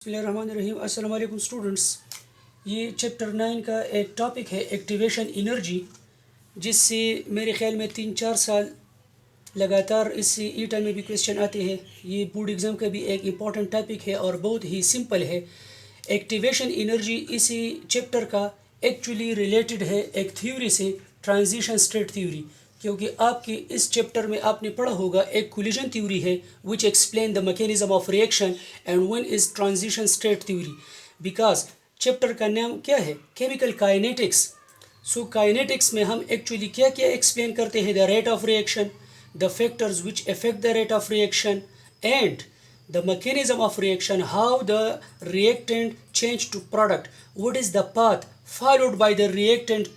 बिस्मिल्लाहिर्रहमानिर्रहीम। अस्सलाम वालेकुम स्टूडेंट्स। ये चैप्टर 9 का एक टॉपिक है एक्टिवेशन एनर्जी, जिससे मेरे ख्याल में 3-4 साल लगातार इससे ईटा में भी क्वेश्चन आते हैं। ये बोर्ड एग्ज़ाम का भी एक इम्पॉर्टेंट टॉपिक है और बहुत ही सिंपल है। एक्टिवेशन एनर्जी इसी चैप्टर का एक्चुअली रिलेटेड है एक थ्योरी से, ट्रांजिशन स्टेट थ्योरी। क्योंकि आपके इस चैप्टर में आपने पढ़ा होगा एक कोलिजन थ्योरी है which explain the mechanism of reaction and when is transition state theory. Because chapter का नाम क्या है, केमिकल काइनेटिक्स। सो काइनेटिक्स में हम एक्चुअली क्या क्या एक्सप्लेन करते हैं, the rate of reaction, the factors which affect the rate of reaction, and the mechanism of reaction, how the reactant change to product, what is the path followed by the reactant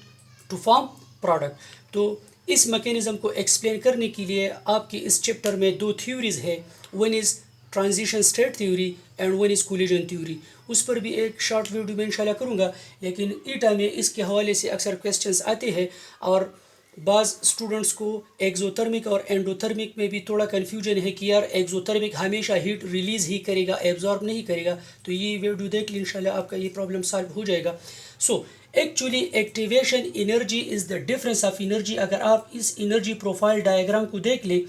to form product। तो इस mechanism को explain करने के लिए आपके इस chapter में दो थ्योरीज है, one is transition state theory and one is collision theory. उस पर भी एक शॉर्ट वीडियो में इंशाल्लाह करूँगा, लेकिन ईटा में इसके हवाले से अक्सर क्वेश्चंस आते हैं और बाज़ स्टूडेंट्स को एक्सोथर्मिक और एंडोथर्मिक में भी थोड़ा कन्फ्यूजन है कि यार एक्सोथर्मिक हमेशा हीट रिलीज़ ही करेगा, एब्जॉर्ब नहीं करेगा। तो ये वीडियो देख ली, इंशाल्लाह आपका ये प्रॉब्लम सॉल्व हो जाएगा। So actually activation energy is the difference of energy. अगर आप इस एनर्जी प्रोफाइल डायग्राम को देख लें,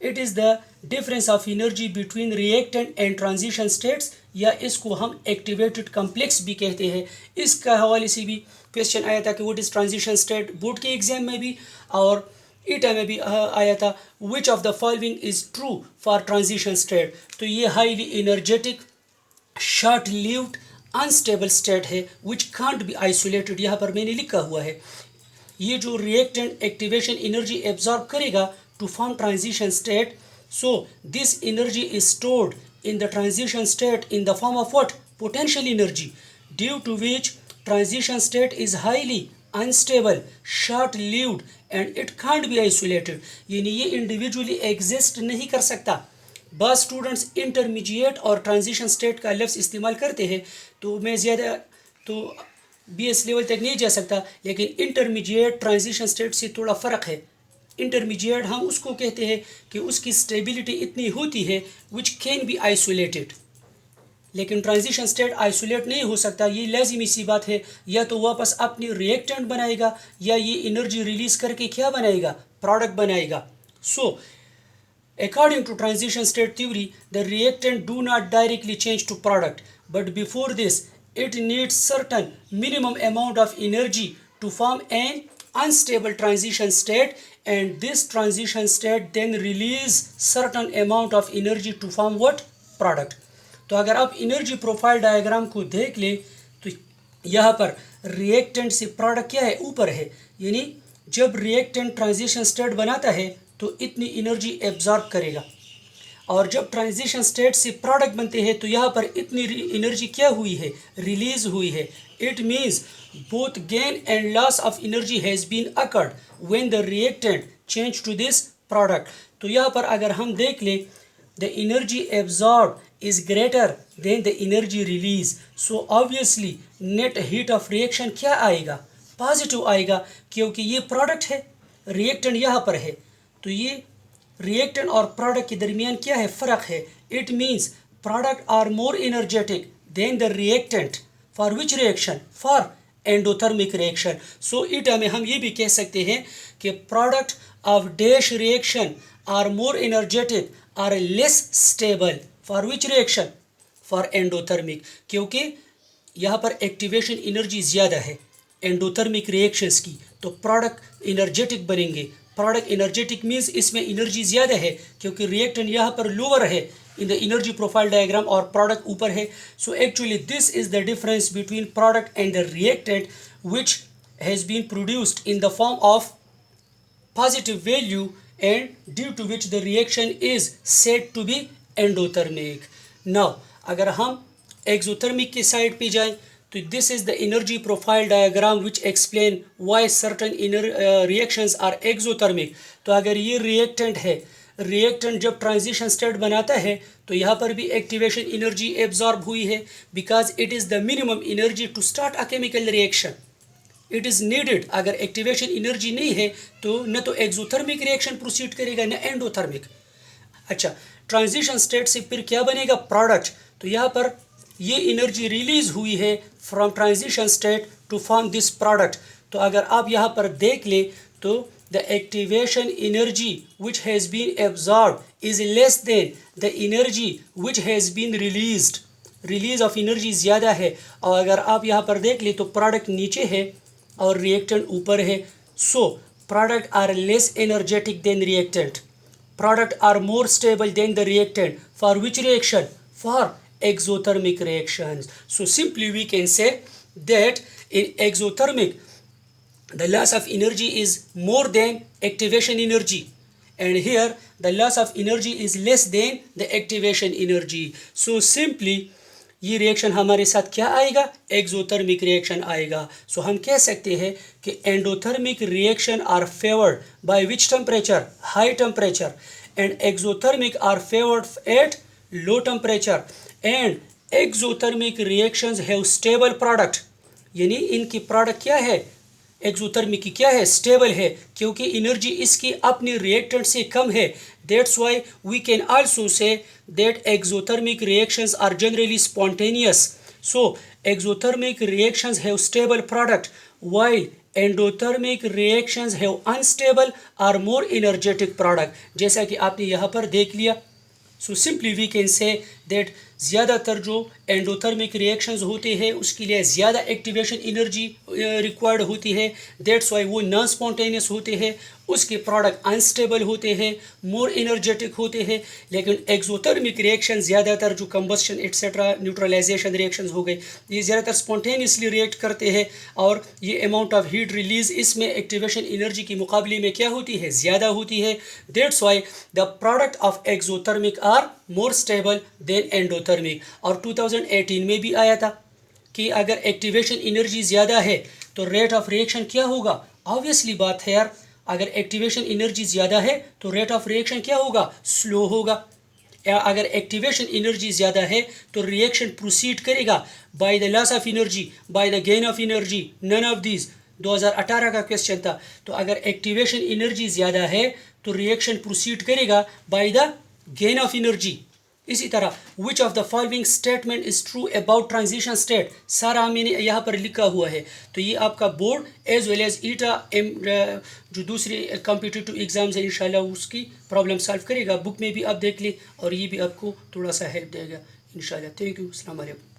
it is the difference of energy between reactant and transition states, या इसको हम एक्टिवेटेड कम्प्लेक्स भी कहते हैं। इसका हवाले से भी क्वेश्चन आया था कि what is transition state, board के एग्जाम में भी और ईटा में भी आया था। Which of the following is true for transition state. तो ये highly energetic, short lived, unstable state है विच कांट बी आइसोलेटेड। यहाँ पर मैंने लिखा हुआ है, ये जो रिएक्टेंट एक्टिवेशन एनर्जी एब्जॉर्ब करेगा to form transition state, so this energy is stored in the transition state in the form of what, potential energy, due to which transition state is highly unstable, short lived and it can't be isolated। यानी ये individually exist नहीं कर सकता। बस students intermediate और transition state का लफ्ज़ इस्तेमाल करते हैं, तो मैं ज़्यादा तो BS लेवल तक नहीं जा सकता, लेकिन इंटरमीडिएट ट्रांजिशन स्टेट से थोड़ा फ़र्क है। इंटरमीडिएट हम उसको कहते हैं कि उसकी स्टेबिलिटी इतनी होती है विच कैन बी आइसोलेटेड, लेकिन ट्रांजिशन स्टेट आइसोलेट नहीं हो सकता। ये लाजिमी सी बात है, या तो वापस अपनी रिएक्टेंट बनाएगा या ये एनर्जी रिलीज करके क्या बनाएगा, प्रोडक्ट बनाएगा। सो according to transition state theory, the reactant do not directly change to product, but before this it needs certain minimum amount of energy to form an unstable transition state, and this transition state then release certain amount of energy to form what, product। तो अगर आप energy profile diagram को देख लें तो यहाँ पर reactant से प्रोडक्ट क्या है, ऊपर है। यानी जब रिएक्टेंट ट्रांजिशन स्टेट बनाता है तो इतनी एनर्जी एब्जॉर्ब करेगा, और जब ट्रांजिशन स्टेट से प्रोडक्ट बनते हैं तो यहाँ पर इतनी एनर्जी क्या हुई है, रिलीज हुई है। It means both gain and loss of energy has been occurred when the reactant change to this product. तो यहाँ पर अगर हम देख लें, the energy absorb is greater than the energy release, so obviously net heat of reaction क्या आएगा, positive आएगा, क्योंकि ये प्रोडक्ट है, रिएक्टेंट यहाँ पर है। तो ये रिएक्टेंट और प्रोडक्ट के दरमियान क्या है, फ़र्क है। It means product are more energetic than the reactant for which reaction, for endothermic reaction. So ईटा में हम ये भी कह सकते हैं कि product of dash reaction are more energetic or less stable for which reaction, for endothermic, क्योंकि यहाँ पर एक्टिवेशन एनर्जी ज़्यादा है एंडोथर्मिक रिएक्शंस की, तो प्रोडक्ट एनर्जेटिक बनेंगे। प्रोडक्ट एनर्जेटिक मीन्स इसमें एनर्जी ज़्यादा है, क्योंकि रिएक्टेंट यहाँ पर लोअर है in the energy profile diagram और प्रोडक्ट ऊपर है। So actually this is the difference between product and the reactant which has been produced in the form of positive value and due to which the reaction is said to be endothermic। now अगर हम exothermic के side पे जाएं तो this is the energy profile diagram which explain why certain reactions are exothermic। तो अगर ये reactant है, reactant जब transition state बनाता है तो यहाँ पर भी activation energy absorb हुई है, because it is the minimum energy to start a chemical reaction, it is needed. अगर एक्टिवेशन एनर्जी नहीं है तो न तो एक्सोथर्मिक रिएक्शन प्रोसीड करेगा न एंडोथर्मिक। अच्छा, ट्रांजिशन स्टेट से फिर क्या बनेगा, प्रोडक्ट। तो यहाँ पर ये एनर्जी रिलीज हुई है from transition state to form this product. तो अगर आप यहाँ पर देख ले तो the activation energy which has been absorb is less than the energy which has been released. Release of energy ज़्यादा है, और अगर आप यहाँ पर देख ले तो प्रोडक्ट नीचे है और रिएक्टेंट ऊपर है। So product are less energetic than reactant, product are more stable than the reactant. For which reaction? For exothermic reactions. So simply we can say that in exothermic the loss of energy is more than activation energy, and here the loss of energy is less than the activation energy. So simply ये reaction हमारे साथ क्या आएगा? Exothermic reaction आएगा। सो हम कह सकते हैं कि endothermic reaction are favoured by which temperature? High temperature, and exothermic are favoured at low temperature, and exothermic reactions have stable product. यानी इनकी प्रोडक्ट क्या है? एक्सोथर्मिक की क्या है? स्टेबल है, क्योंकि एनर्जी इसकी अपनी रिएक्टेंट से कम है। That's why we can also say that exothermic reactions are generally spontaneous. So exothermic reactions have stable product, while endothermic reactions have unstable or more energetic product. जैसा कि आपने यहाँ पर देख लिया। So simply we can say that ज़्यादातर जो endothermic reactions होते हैं उसके लिए ज़्यादा एक्टिवेशन एनर्जी रिक्वायर्ड होती है। दैट्स वाई वो नॉन स्पॉन्टेनियस होते हैं, उसके प्रोडक्ट अनस्टेबल होते हैं, मोर एनर्जेटिक होते हैं। लेकिन एक्सोथर्मिक रिएक्शन ज़्यादातर जो कंबस्शन एट्सेट्रा न्यूट्रलाइजेशन रिएक्शंस हो गए, ये ज़्यादातर स्पॉन्टेनियसली रिएक्ट करते हैं, और ये अमाउंट ऑफ हीट रिलीज इसमें एक्टिवेशन एनर्जी के मुकाबले में क्या होती है? ज़्यादा होती है। That's why the product of exothermic are more stable than endothermic. और 2018 में भी आया था कि अगर एक्टिवेशन एनर्जी ज़्यादा है तो रेट ऑफ रिएक्शन क्या होगा? ऑब्वियसली बात है यार, अगर एक्टिवेशन एनर्जी ज़्यादा है तो रेट ऑफ रिएक्शन क्या होगा? स्लो होगा। या अगर एक्टिवेशन एनर्जी ज़्यादा है तो रिएक्शन प्रोसीड करेगा by the loss of energy, by the gain of energy, none of this. 2018 का क्वेश्चन था। तो अगर एक्टिवेशन एनर्जी ज़्यादा है तो रिएक्शन प्रोसीड करेगा by the gain of energy. इसी तरह which of the following statement is true about transition state, सारा मैंने यहाँ पर लिखा हुआ है। तो ये आपका बोर्ड एज वेल एज ईटा जो दूसरे कॉम्पिटिटिव एग्जाम्स है इंशाल्लाह उसकी प्रॉब्लम सॉल्व करेगा। बुक में भी आप देख लें और ये भी आपको थोड़ा सा हेल्प देगा इंशाल्लाह। थैंक यू, अस्सलाम वालेकुम।